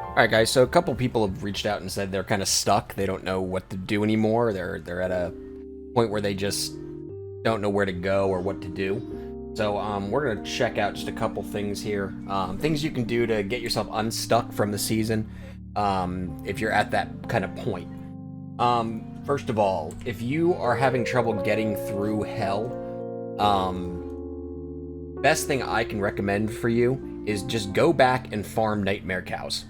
Alright guys, so a couple people have reached out and said they're kind of stuck. They don't know what to do anymore. They're at a point where they just don't know where to go or what to do. So we're going to check out just a couple things here. Things you can do to get yourself unstuck from the season if you're at that kind of point. First of all, if you are having trouble getting through hell, best thing I can recommend for you is just go back and farm nightmare cows.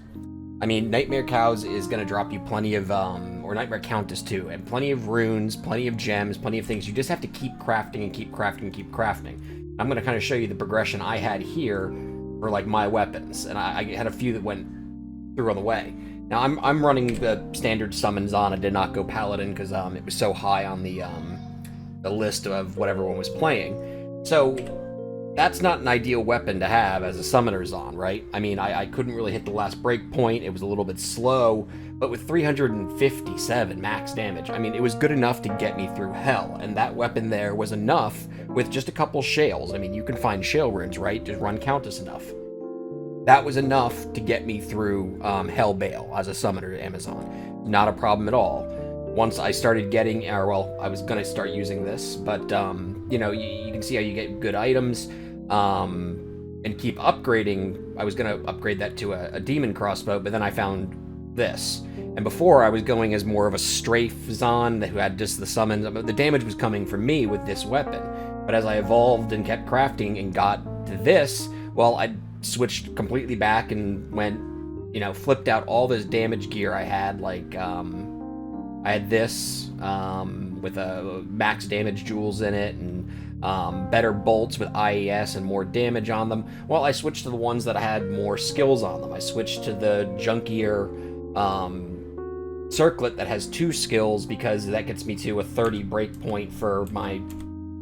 I mean, Nightmare Cows is going to drop you plenty of, or Nightmare Countess too, and plenty of runes, plenty of gems, plenty of things. You just have to keep crafting and keep crafting and keep crafting. I'm going to kind of show you the progression I had here for, like, my weapons, and I had a few that went through on the way. Now, I'm running the standard summons on. I did not go Paladin because it was so high on the list of what everyone was playing. So that's not an ideal weapon to have as a summoner's on, right? I mean, I couldn't really hit the last break point. It was a little bit slow, but with 357 max damage, I mean, it was good enough to get me through hell, and that weapon there was enough with just a couple shales. I mean, you can find shale runes, right? Just run Countess enough. That was enough to get me through Hell Bale as a summoner to Amazon. Not a problem at all. Once I started getting, or well, I was going to start using this, but, you know, you can see how you get good items, and keep upgrading. I was going to upgrade that to a demon crossbow, but then I found this. And before, I was going as more of a strafe Zon who had just the summons. The damage was coming from me with this weapon. But as I evolved and kept crafting and got to this, well, I switched completely back and went, you know, flipped out all this damage gear I had, like, I had this with a max damage jewels in it, and better bolts with IES and more damage on them. Well, I switched to the ones that had more skills on them. I switched to the junkier circlet that has 2 skills because that gets me to a 30 breakpoint for my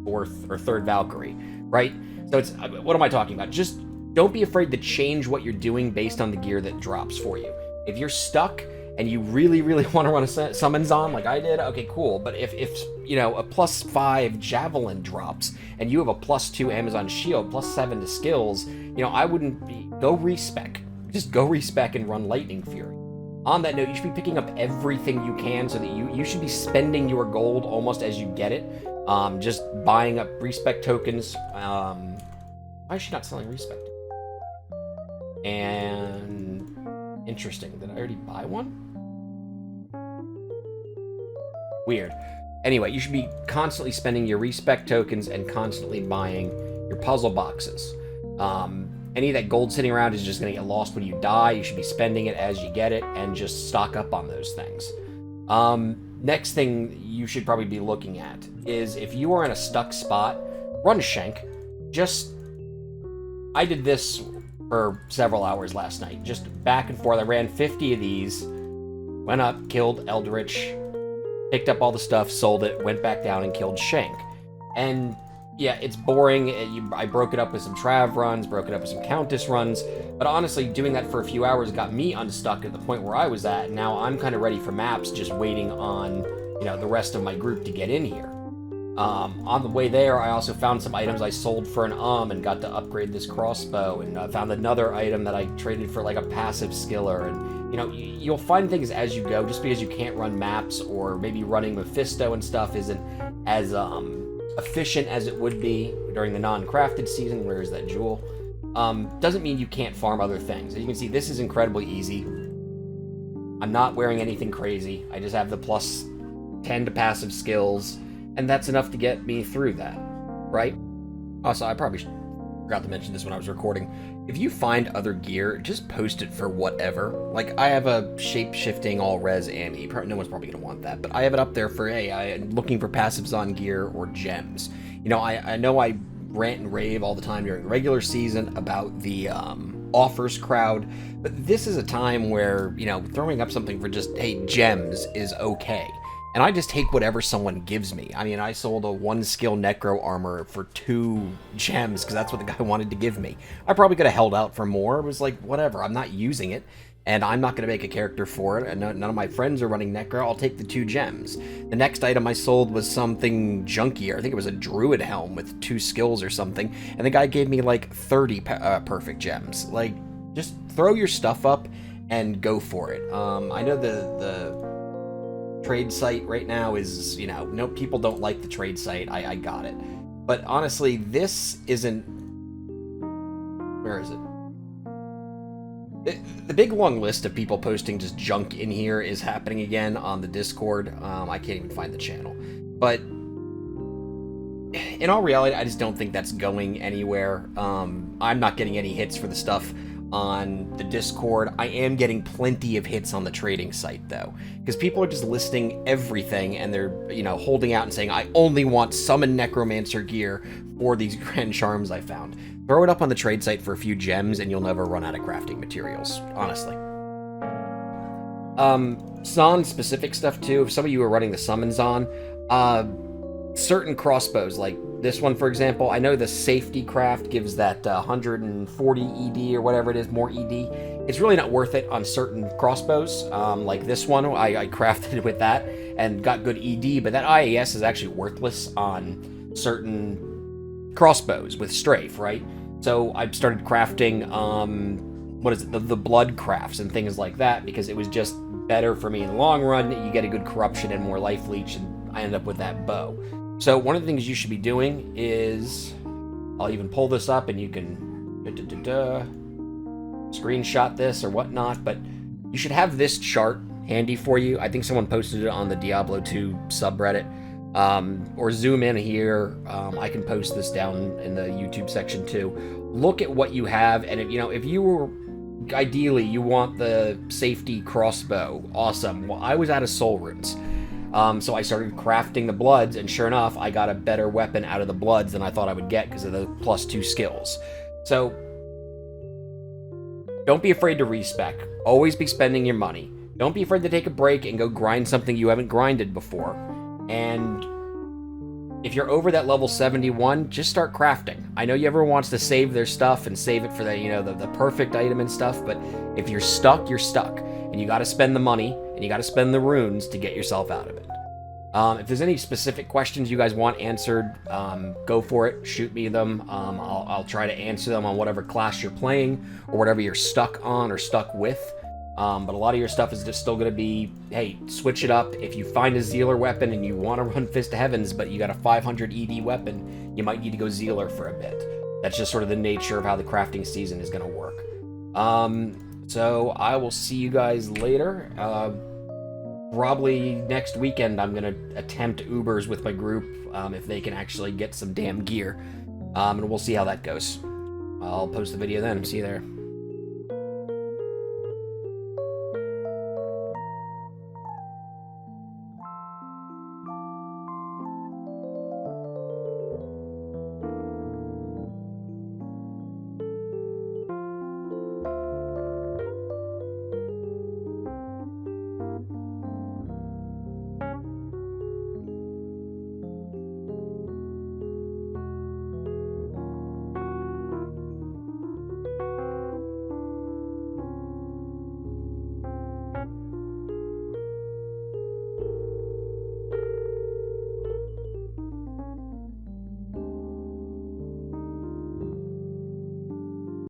4th or 3rd Valkyrie, right? So it's, what am I talking about? Just don't be afraid to change what you're doing based on the gear that drops for you. If you're stuck and you really, really want to run a summons on, like I did, okay, cool. But if you know, a +5 javelin drops, and you have a +2 Amazon shield, +7 to skills, you know, I wouldn't be, go respec. Just go respec and run Lightning Fury. On that note, you should be picking up everything you can so that you should be spending your gold almost as you get it. Just buying up respec tokens. Why is she not selling respec? And interesting, did I already buy one? Weird. Anyway, you should be constantly spending your respec tokens and constantly buying your puzzle boxes. Any of that gold sitting around is just going to get lost when you die. You should be spending it as you get it and just stock up on those things. Next thing you should probably be looking at is if you are in a stuck spot, run Shank. I did this for several hours last night. Just back and forth. I ran 50 of these, went up, killed Eldritch, picked up all the stuff, sold it, went back down and killed Shank. And yeah, it's boring. I broke it up with some Trav runs, broke it up with some Countess runs, but honestly, doing that for a few hours got me unstuck at the point where I was at. Now I'm kind of ready for maps, just waiting on, you know, the rest of my group to get in here. On the way there, I also found some items I sold for an and got to upgrade this crossbow, and found another item that I traded for like a passive skiller. And you know, you'll find things as you go. Just because you can't run maps, or maybe running Mephisto and stuff isn't as efficient as it would be during the non-crafted season. Where's that jewel? Doesn't mean you can't farm other things. As you can see, this is incredibly easy. I'm not wearing anything crazy. I just have the +10 to passive skills, and that's enough to get me through that, right? Also, I probably forgot to mention this when I was recording. If you find other gear, just post it for whatever. Like, I have a shape-shifting all-res Ami. No one's probably going to want that, but I have it up there for, hey, I'm looking for passives on gear or gems. You know I rant and rave all the time during the regular season about the offers crowd, but this is a time where, you know, throwing up something for just, hey, gems is okay. And I just take whatever someone gives me. I mean, I sold a 1-skill Necro armor for 2 gems because that's what the guy wanted to give me. I probably could have held out for more. It was like, whatever, I'm not using it, and I'm not going to make a character for it, and none of my friends are running Necro. I'll take the 2 gems. The next item I sold was something junkier. I think it was a Druid helm with 2 skills or something, and the guy gave me like 30 perfect gems. Like, just throw your stuff up and go for it. I know the trade site right now is, no, people don't like the trade site. I got it. But honestly, this isn't... Where is it? The big long list of people posting just junk in here is happening again on the Discord. I can't even find the channel. But in all reality, I just don't think that's going anywhere. I'm not getting any hits for the stuff on the Discord. I am getting plenty of hits on the trading site, though, because people are just listing everything, and they're, holding out and saying, I only want Summon Necromancer gear for these Grand Charms I found. Throw it up on the trade site for a few gems, and you'll never run out of crafting materials, honestly. Zon-specific stuff, too. If some of you are running the summons on, certain crossbows, like this one, for example, I know the safety craft gives that 140 ED or whatever it is, more ED. It's really not worth it on certain crossbows. Like this one, I crafted with that and got good ED, but that IAS is actually worthless on certain crossbows with strafe, right? So I started crafting, the blood crafts and things like that, because it was just better for me in the long run. You get a good corruption and more life leech, and I ended up with that bow. So one of the things you should be doing is, I'll even pull this up and you can screenshot this or whatnot, but you should have this chart handy for you. I think someone posted it on the Diablo 2 subreddit, or zoom in here. I can post this down in the YouTube section too. Look at what you have, and if you were, ideally you want the safety crossbow, awesome. Well, I was out of soul runes. So I started crafting the bloods, and sure enough, I got a better weapon out of the bloods than I thought I would get because of the +2 skills. So don't be afraid to respec. Always be spending your money. Don't be afraid to take a break and go grind something you haven't grinded before. And if you're over that level 71, just start crafting. I know everyone wants to save their stuff and save it for the perfect item and stuff, but if you're stuck, you're stuck. And you got to spend the money, and you got to spend the runes to get yourself out of it. If there's any specific questions you guys want answered, go for it. Shoot me them. I'll try to answer them on whatever class you're playing or whatever you're stuck on or stuck with. But a lot of your stuff is just still going to be, hey, switch it up. If you find a Zealer weapon and you want to run Fist of Heavens, but you got a 500 ED weapon, you might need to go Zealer for a bit. That's just sort of the nature of how the crafting season is going to work. So I will see you guys later. Probably next weekend I'm going to attempt Ubers with my group, if they can actually get some damn gear. And we'll see how that goes. I'll post the video then. See you there.